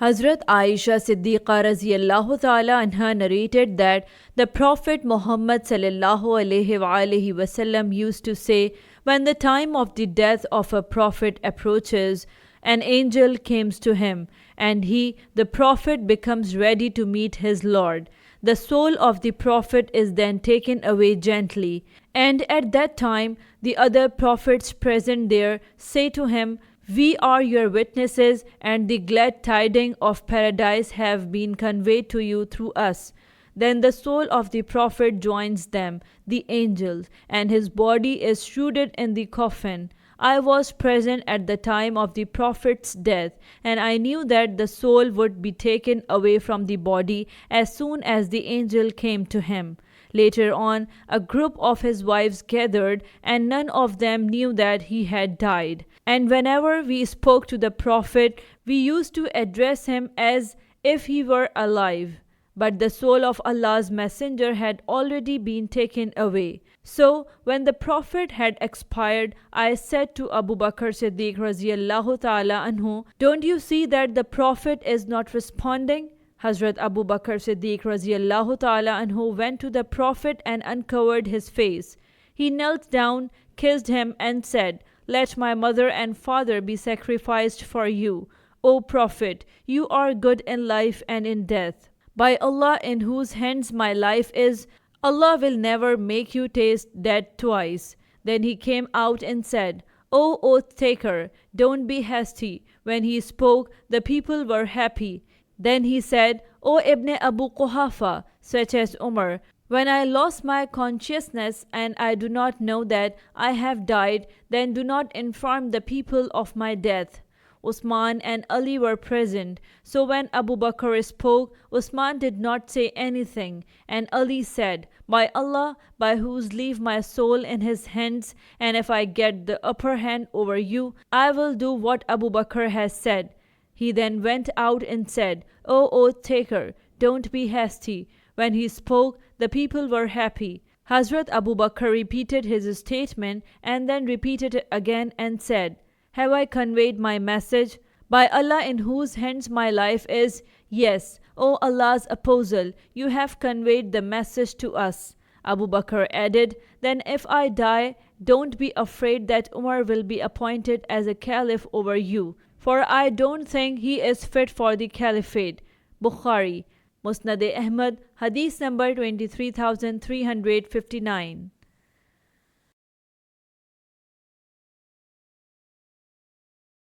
Hazrat Aisha Siddiqa raziyallahu ta'ala anha narrated that the Prophet Mohammad S.A.W. used to say, when the time of the death of a prophet approaches, an angel comes to him, and he, the prophet, becomes ready to meet his Lord. The soul of the prophet is then taken away gently, and at that time the other prophets present there say to him, "We are your witnesses, and the glad tidings of paradise have been conveyed to you through us." Then the soul of the prophet joins them, the angels, and his body is shrouded in the coffin. I was present at the time of the prophet's death, and I knew that the soul would be taken away from the body as soon as the angel came to him. Later on, a group of his wives gathered, and none of them knew that he had died. And whenever we spoke to the Prophet, we used to address him as if he were alive. But the soul of Allah's Messenger had already been taken away. So, when the Prophet had expired, I said to Abu Bakr Siddiq raziyallahu ta'ala anhu, "Don't you see that the Prophet is not responding?" Hazrat Abu Bakr Siddiq raziyallahu ta'ala anhu went to the Prophet and uncovered his face. He knelt down, kissed him, and said, "Let my mother and father be sacrificed for you. O Prophet, you are good in life and in death. By Allah in whose hands my life is, Allah will never make you taste death twice." Then he came out and said, "O oath taker, don't be hasty." When he spoke, the people were happy. Then he said, "O Ibn Abu Quhafa," such as Umar, "when I lost my consciousness and I do not know that I have died, then do not inform the people of my death." Usman and Ali were present. So when Abu Bakr spoke, Usman did not say anything, and Ali said, "By Allah, by whose leave my soul in his hands, and if I get the upper hand over you, I will do what Abu Bakr has said." He then went out and said, "O oath taker, don't be hasty." When he spoke, the people were happy. Hazrat Abu Bakr repeated his statement and then repeated it again and said, "Have I conveyed my message? By Allah in whose hands my life is, yes, O Allah's apostle, you have conveyed the message to us." Abu Bakr added, "Then if I die, don't be afraid that Umar will be appointed as a caliph over you, for I don't think he is fit for the caliphate." Bukhari, Musnad Ahmad, Hadith number 23359.